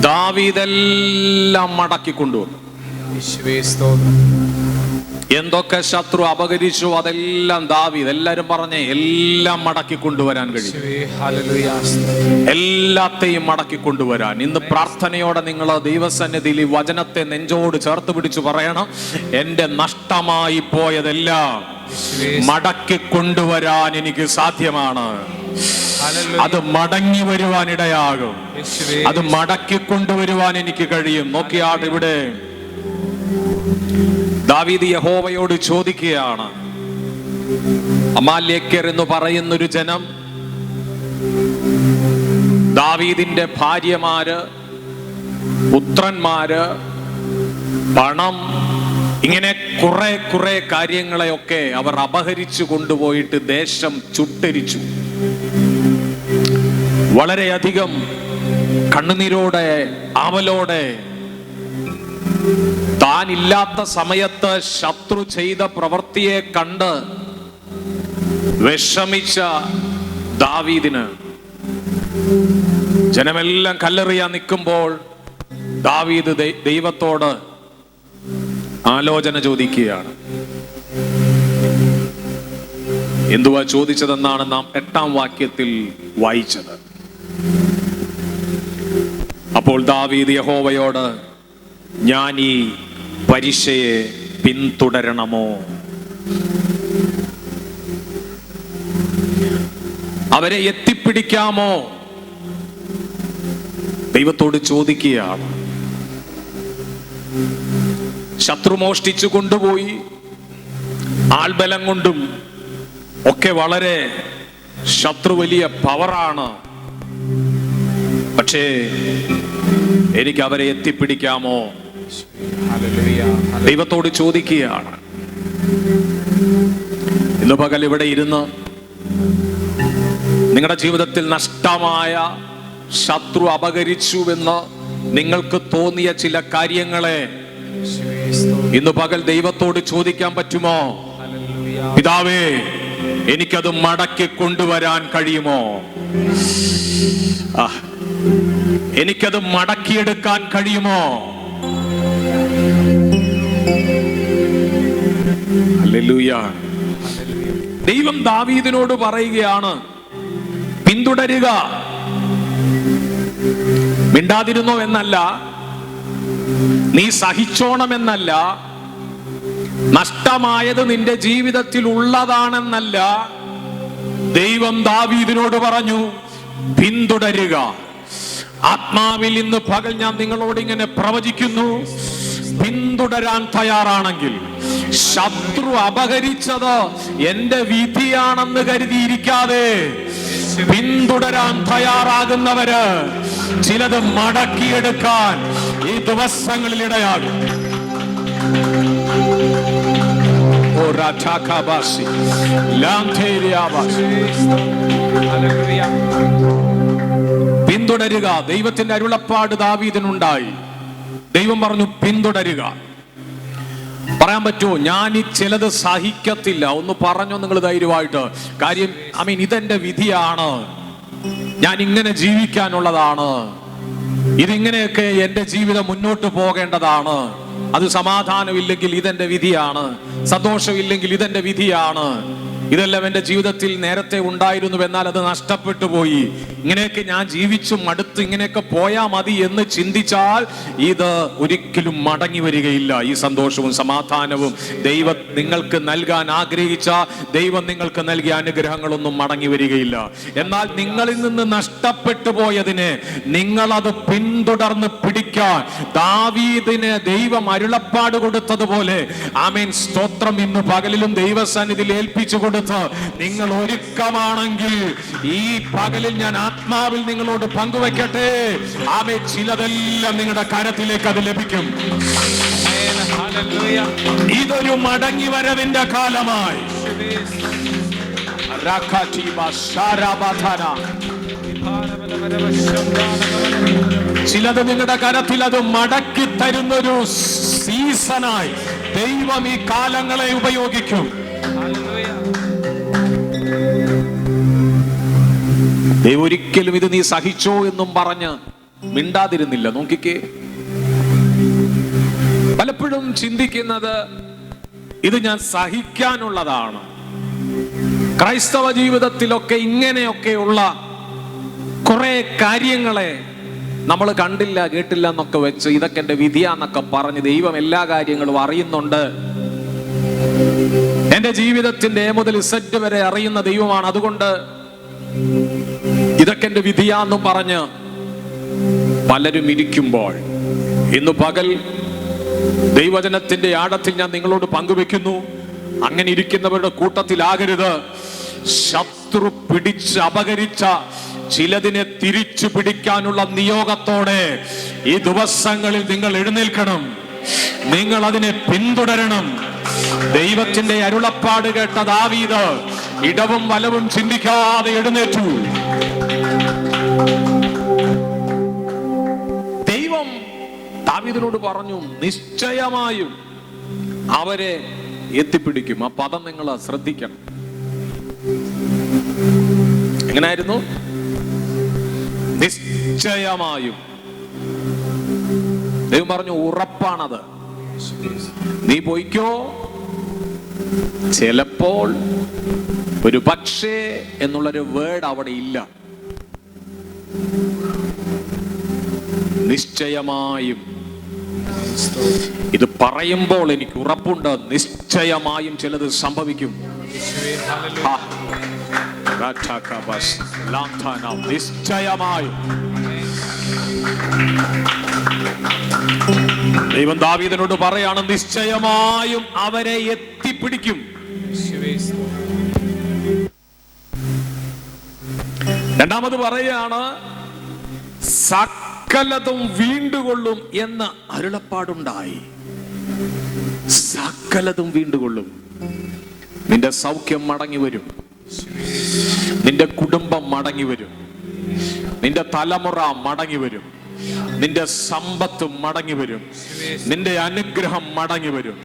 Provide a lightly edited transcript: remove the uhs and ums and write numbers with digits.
ദാവീദെല്ലാം മടക്കിക്കൊണ്ടുവന്നു. എന്തൊക്കെ ശത്രു അപകരിച്ചു അതെല്ലാം ദാവീദ്, എല്ലാരും പറഞ്ഞേ, എല്ലാം മടക്കി കൊണ്ടുവരാൻ കഴിയും. എല്ലാത്തെയും മടക്കി കൊണ്ടുവരാൻ ഇന്ന് പ്രാർത്ഥനയോടെ നിങ്ങൾ ദൈവസന്നിധിയിൽ ഈ വചനത്തെ നെഞ്ചോട് ചേർത്ത് പിടിച്ചു പറയണം. എന്റെ നഷ്ടമായി പോയതെല്ലാം മടക്കി കൊണ്ടുവരാൻ എനിക്ക് സാധ്യമാണ്. അത് മടങ്ങി വരുവാൻ ഇടയാകും. അത് മടക്കി കൊണ്ടുവരുവാൻ എനിക്ക് കഴിയും. നോക്കിയാട്ട് ഇവിടെ ദാവീദ് യഹോവയോട് ചോദിക്കുകയാണ്. അമാലേക്യർ എന്ന് പറയുന്നൊരു ജനം, ദാവീദിന്റെ ഭാര്യമാര്, പുത്രന്മാര്, പണം, ഇങ്ങനെ കുറെ കാര്യങ്ങളെയൊക്കെ അവർ അപഹരിച്ചു കൊണ്ടുപോയിട്ട് ദേശം ചുട്ടരിച്ചു. വളരെയധികം കണ്ണുനീരോടെ ആവലോടെ താനില്ലാത്ത സമയത്ത് ശത്രു ചെയ്ത പ്രവൃത്തിയെ കണ്ട് വിഷമിച്ച ദാവീദിന് ജനമെല്ലാം കല്ലെറിയാൻ നിൽക്കുമ്പോൾ ദാവീദ് ദൈവത്തോട് ആലോചന ചോദിക്കുകയാണ്. എന്തുവാ ചോദിച്ചതെന്നാണ് നാം 8-ാം വാക്യത്തിൽ വായിച്ചത്. അപ്പോൾ ദാവീദ് യഹോവയോട്, ഞാൻ ഈ പരീക്ഷയെ പിന്തുടരണമോ? അവരെ എത്തിപ്പിടിക്കാമോ? ദൈവത്തോട് ചോദിക്കുകയാണ്. ശത്രു മോഷ്ടിച്ചു കൊണ്ടുപോയി, ആൾബലം കൊണ്ടും ഒക്കെ വളരെ ശത്രു വലിയ പവറാണ്. പക്ഷേ എനിക്ക് അവരെ എത്തിപ്പിടിക്കാമോ? ദൈവത്തോട് ചോദിക്കുകയാണ്. ഇന്ന് പകൽ ഇവിടെ ഇരുന്ന് നിങ്ങളുടെ ജീവിതത്തിൽ നഷ്ടമായ, ശത്രു അപഹരിച്ചുവെന്ന് നിങ്ങൾക്ക് തോന്നിയ ചില കാര്യങ്ങളെ ഇന്ന് പകൽ ദൈവത്തോട് ചോദിക്കാൻ പറ്റുമോ? പിതാവേ, എനിക്കത് മടക്കി കൊണ്ടുവരാൻ കഴിയുമോ? എനിക്കത് മടക്കിയെടുക്കാൻ കഴിയുമോ? ഹല്ലേലൂയ. ദൈവം ദാവീദിനോട് പറയുകയാണ്, പിന്തുടരുക. മിണ്ടാതിരുന്നോ എന്നല്ല, നീ സഹിച്ചോണമെന്നല്ല, നഷ്ടമായത് നിന്റെ ജീവിതത്തിൽ ഉള്ളതാണെന്നല്ല. ദൈവം ദാവീദിനോട് പറഞ്ഞു, പിന്തുടരുക. ആത്മാവിൽ ഇന്ന് പകൽ ഞാൻ നിങ്ങളോട് ഇങ്ങനെ പ്രവചിക്കുന്നു, പിന്തുടരാൻ തയ്യാറാണെങ്കിൽ, ശത്രു അപഹരിച്ചത് എന്റെ വിധിയാണെന്ന് കരുതിയിരിക്കാതെ പിന്തുടരാൻ തയ്യാറാകുന്നവര് ചിലത് മടക്കിയെടുക്കാൻ ഈ ദിവസങ്ങളിൽ ഇടയാകും. പിന്തുടരുക. ദൈവത്തിന്റെ അരുളപ്പാട് ദാവീദിനുണ്ടായി. ദൈവം പറഞ്ഞു, പിന്തുടരുക. പറയാൻ പറ്റുമോ, ഞാൻ ഈ ചിലത് സഹിക്കത്തില്ല? ഒന്ന് പറഞ്ഞോ നിങ്ങൾ ധൈര്യമായിട്ട്. കാര്യം ഇതെന്റെ വിധിയാണ്, ഞാൻ ഇങ്ങനെ ജീവിക്കാനുള്ളതാണ്, ഇതിങ്ങനെയൊക്കെ എന്റെ ജീവിതം മുന്നോട്ട് പോകേണ്ടതാണ്. അത് സമാധാനമില്ലെങ്കിൽ ഇതെന്റെ വിധിയാണ്, സന്തോഷമില്ലെങ്കിൽ ഇതെന്റെ വിധിയാണ്. ഇതെല്ലാം എൻ്റെ ജീവിതത്തിൽ നേരത്തെ ഉണ്ടായിരുന്നു, എന്നാൽ അത് നഷ്ടപ്പെട്ടു പോയി. ഇങ്ങനെയൊക്കെ ഞാൻ ജീവിച്ചു മടുത്ത് ഇങ്ങനെയൊക്കെ പോയാ മതി എന്ന് ചിന്തിച്ചാൽ ഇത് ഒരിക്കലും മടങ്ങി വരികയില്ല. ഈ സന്തോഷവും സമാധാനവും ദൈവം നിങ്ങൾക്ക് നൽകാൻ ആഗ്രഹിച്ച, ദൈവം നിങ്ങൾക്ക് നൽകിയ അനുഗ്രഹങ്ങളൊന്നും മടങ്ങി വരികയില്ല. എന്നാൽ നിങ്ങളിൽ നിന്ന് നഷ്ടപ്പെട്ടു പോയതിനെ നിങ്ങളത് പിന്തുടർന്ന് പിടിക്കാൻ ദാവീദിന് ദൈവം അരുളപ്പാട് കൊടുത്തതുപോലെ, ആമേൻ, സ്തോത്രം, ഇന്ന് പകലിലും ദൈവസന്നിധിയിൽ ഏൽപ്പിച്ചു കൊടുത്ത് നിങ്ങൾ ഒരുക്കമാണെങ്കിൽ ഈ പകലിൽ ഞാൻ ആത്മാവിൽ നിങ്ങളോട് പങ്കുവെക്കട്ടെ. ആമേൻ, ചിലതെല്ലാം നിങ്ങളുടെ കരത്തിലേക്ക് അത് ലഭിക്കും. ഇതൊരു മടങ്ങി വരവിന്റെ കാലമായി. ചിലത് നിങ്ങളുടെ കരത്തിൽ അത് മടക്കി തരുന്നൊരു സീസണായി ദൈവം ഈ കാലങ്ങളെ ഉപയോഗിക്കും. ദൈവം ഒരിക്കലും ഇത് നീ സഹിച്ചോ എന്നും പറഞ്ഞ് മിണ്ടാതിരുന്നില്ല. നോക്കിക്കേ, പലപ്പോഴും ചിന്തിക്കുന്നത് ഇത് ഞാൻ സഹിക്കാനുള്ളതാണ്. ക്രൈസ്തവ ജീവിതത്തിലൊക്കെ ഇങ്ങനെയൊക്കെയുള്ള കുറെ കാര്യങ്ങളെ നമ്മൾ കണ്ടില്ല കേട്ടില്ല എന്നൊക്കെ വെച്ച് ഇതൊക്കെ എൻ്റെ വിധിയാന്നൊക്കെ പറഞ്ഞ് ദൈവം എല്ലാ കാര്യങ്ങളും അറിയുന്നുണ്ട്, എൻ്റെ ജീവിതത്തിന്റെ A മുതൽ Z വരെ അറിയുന്ന ദൈവമാണ്, അതുകൊണ്ട് ഇതൊക്കെ എൻ്റെ വിധിയാന്നും പറഞ്ഞ് പലരും ഇരിക്കുമ്പോൾ, ഇന്ന് പകൽ ദൈവജനത്തിന്റെ ആഴത്തിൽ ഞാൻ നിങ്ങളോട് പങ്കുവെക്കുന്നു, അങ്ങനെ ഇരിക്കുന്നവരുടെ കൂട്ടത്തിലാകരുത്. ശത്രു പിടിച്ച് അപകരിച്ച ചിലതിനെ തിരിച്ചു പിടിക്കാനുള്ള നിയോഗത്തോടെ ഈ ദിവസങ്ങളിൽ നിങ്ങൾ എഴുന്നേൽക്കണം. നിങ്ങൾ അതിനെ പിന്തുടരണം. ദൈവത്തിന്റെ അരുളപ്പാട് കേട്ട ദാവീദ് ഇടവും വലവും ചിന്തിക്കാതെ എഴുന്നേറ്റു. ദൈവം ദാവീദിനോട് പറഞ്ഞു, നിശ്ചയമായും അവരെ എത്തിപ്പിടിക്കും. ആ പദം നിങ്ങൾ ശ്രദ്ധിക്കണം. എങ്ങനായിരുന്നു? നിശ്ചയമായും. ദൈവം പറഞ്ഞു, ഉറപ്പാണത്. നീ പോയിക്കോ, ചിലപ്പോൾ ഒരു പക്ഷേ എന്നുള്ളൊരു വേർഡ് അവിടെ ഇല്ല. നിശ്ചയമായും. ഇത് പറയുമ്പോൾ എനിക്ക് ഉറപ്പുണ്ട്, നിശ്ചയമായും ചിലത് സംഭവിക്കും. നിശ്ചയമായും. ദൈവം ദാവീദിനോട് പറയാണ്, നിശ്ചയമായും അവരെ എത്തിപ്പിടിക്കും. രണ്ടാമത് പറയാണ്, സകലതും വീണ്ടുകൊള്ളും എന്ന് അരുളപ്പാടുണ്ടായി. സകലതും വീണ്ടുകൊള്ളും. നിന്റെ സൗഖ്യം മടങ്ങി വരും, നിന്റെ കുടുംബം മടങ്ങി വരും, നിന്റെ തലമുറ മടങ്ങി വരും, നിന്റെ സമ്പത്ത് മടങ്ങി വരും, നിന്റെ അനുഗ്രഹം മടങ്ങി വരും.